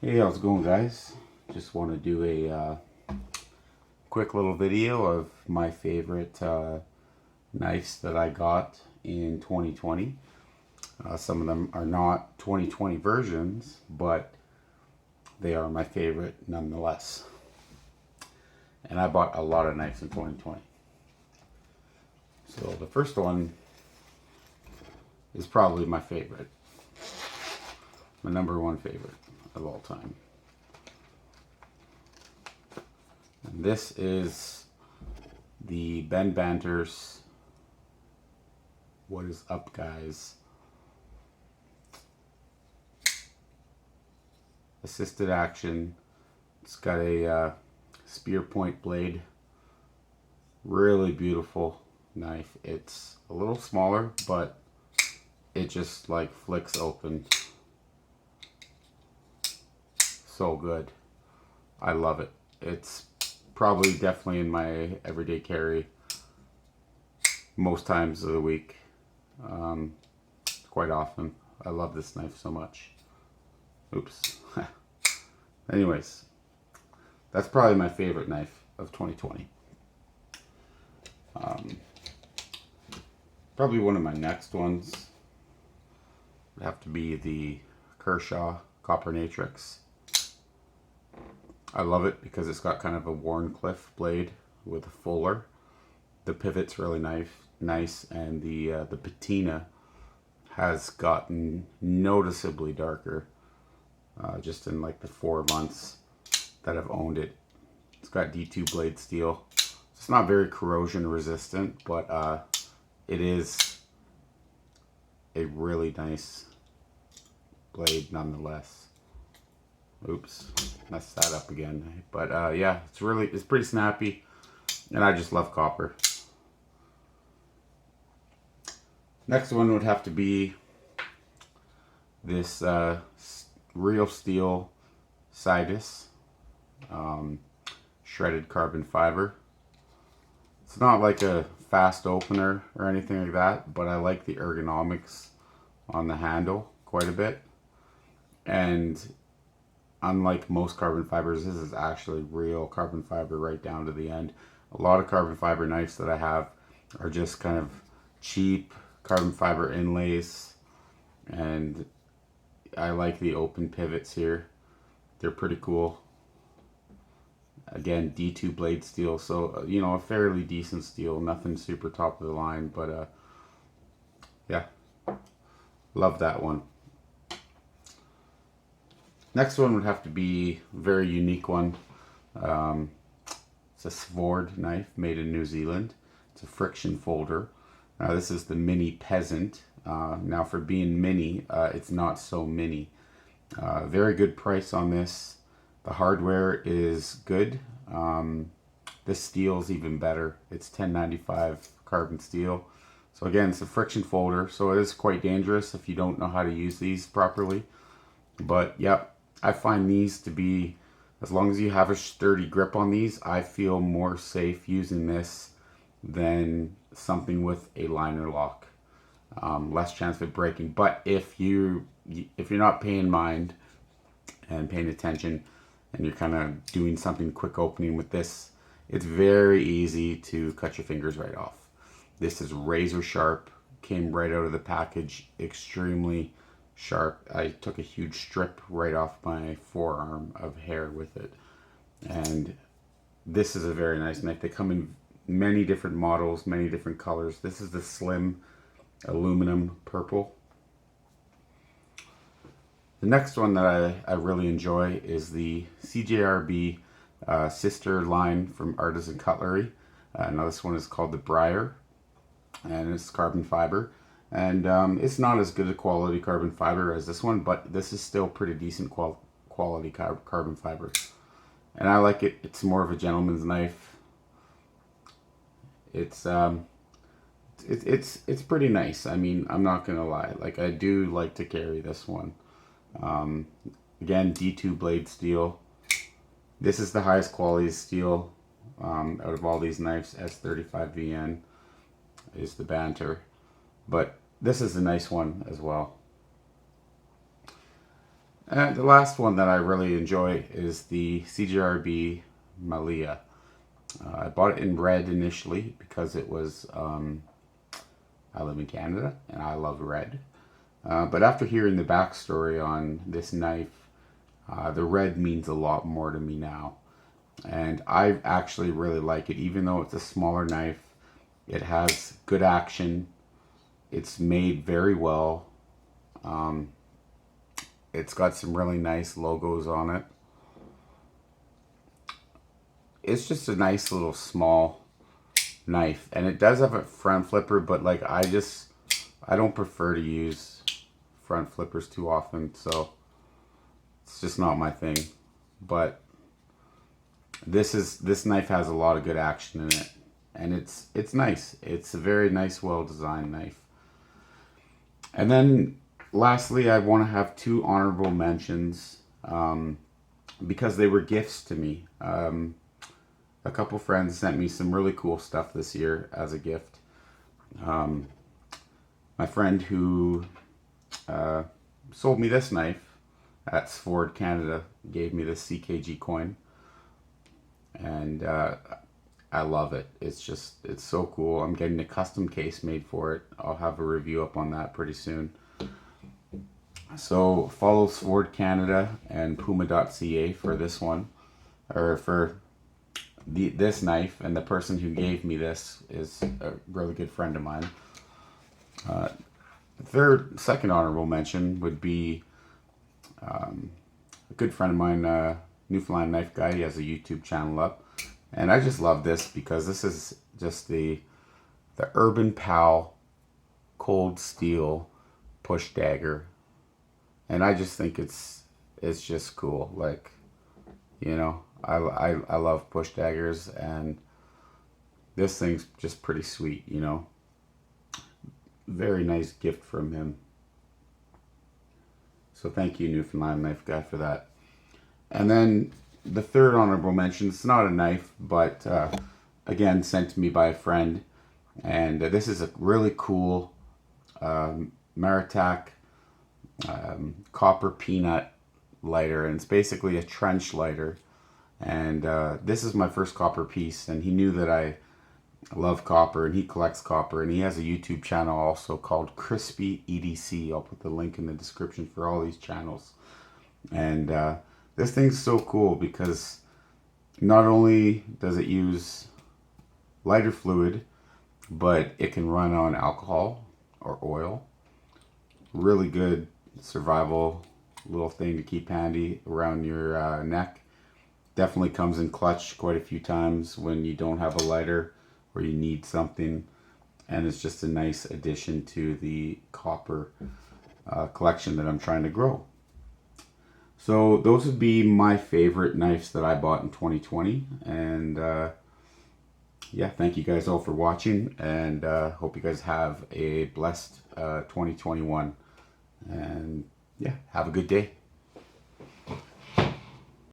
Hey, how's it going, guys? Just want to do a quick little video of my favorite knives that I got in 2020. Some of them are not 2020 versions, but they are my favorite nonetheless. And I bought a lot of knives in 2020. So the first one is probably my favorite, my number one favorite of all time. And this is the Ben Banter's What Is Up, Guys assisted action. It's got a spear point blade. Really beautiful knife. It's a little smaller, but it just like flicks open. So good. I love it. It's probably definitely in my everyday carry most times of the week. Quite often. I love this knife so much. Oops. Anyways, that's probably my favorite knife of 2020. Probably one of my next ones would have to be the Kershaw Copper Natrix. I love it because it's got kind of a Warncliffe blade with a fuller. The pivot's really nice, and the patina has gotten noticeably darker just in like the 4 months that I've owned it. It's got D2 blade steel. It's not very corrosion resistant, but it is a really nice blade nonetheless. Oops, messed that up again. But yeah, it's pretty snappy, and I just love copper. Next one would have to be this real steel Sidus shredded carbon fiber. It's not like a fast opener or anything like that, but I like the ergonomics on the handle quite a bit. And unlike most carbon fibers, this is actually real carbon fiber right down to the end. A lot of carbon fiber knives that I have are just kind of cheap carbon fiber inlays, and I like the open pivots here. They're pretty cool. Again, D2 blade steel, so you know, a fairly decent steel, nothing super top of the line, but yeah, love that one. Next one would have to be a very unique one. It's a Svord knife made in New Zealand. It's a friction folder. Now this is the mini Peasant. Now for being mini, it's not so mini. Very good price on this. The hardware is good. This steel is even better. It's 1095 carbon steel. So again, it's a friction folder, so it is quite dangerous if you don't know how to use these properly. But yep, I find these to be, as long as you have a sturdy grip on these, I feel more safe using this than something with a liner lock. Less chance of it breaking. But if you're not paying mind and paying attention, and you're kind of doing something quick opening with this, it's very easy to cut your fingers right off. This is razor sharp, came right out of the package, extremely sharp. I took a huge strip right off my forearm of hair with it. And this is a very nice knife. They come in many different models, many different colors. This is the slim aluminum purple. The next one that I really enjoy is the CRJB sister line from Artisan Cutlery. Now this one is called the Briar, and it's carbon fiber. And it's not as good a quality carbon fiber as this one, but this is still pretty decent quality carbon fiber. And I like it. It's more of a gentleman's knife. It's pretty nice. I mean, I'm not gonna lie. Like, I do like to carry this one. Again, D2 blade steel. This is the highest quality steel out of all these knives. S35VN is the Banter, but this is a nice one as well. And the last one that I really enjoy is the CRJ Malia. I bought it in red initially because it was, I live in Canada and I love red. But after hearing the backstory on this knife, the red means a lot more to me now. And I actually really like it, even though it's a smaller knife. It has good action. It's made very well. It's got some really nice logos on it. It's just a nice little small knife, and it does have a front flipper, but like I don't prefer to use front flippers too often, so it's just not my thing. But this knife has a lot of good action in it, and it's nice. It's a very nice, well designed knife. And then lastly, I want to have two honorable mentions, because they were gifts to me. A couple friends sent me some really cool stuff this year as a gift. My friend who sold me this knife at Ford Canada gave me this CKG coin, and I love it. It's so cool. I'm getting a custom case made for it. I'll have a review up on that pretty soon. So follow Ford Canada and Puma.ca for this one, or for this knife, and the person who gave me this is a really good friend of mine. Second honorable mention would be a good friend of mine, Newfoundland Knife Guy. He has a YouTube channel up, and I just love this because this is just the Urban Pal cold steel push dagger, and I just think it's just cool. Like, you know, I love push daggers, and this thing's just pretty sweet, you know. Very nice gift from him. So thank you, Newfoundland Knife Guy, for that. And then the third honorable mention, it's not a knife, but again, sent to me by a friend. And this is a really cool Maritac copper peanut lighter, and it's basically a trench lighter. And this is my first copper piece, and he knew that I love copper, and he collects copper, and he has a YouTube channel also called Crispy EDC. I'll put the link in the description for all these channels. And this thing's so cool because not only does it use lighter fluid, but it can run on alcohol or oil. Really good survival little thing to keep handy around your neck. Definitely comes in clutch quite a few times when you don't have a lighter or you need something, and it's just a nice addition to the copper collection that I'm trying to grow. So those would be my favorite knives that I bought in 2020, and yeah, thank you guys all for watching, and hope you guys have a blessed 2021, and yeah, have a good day.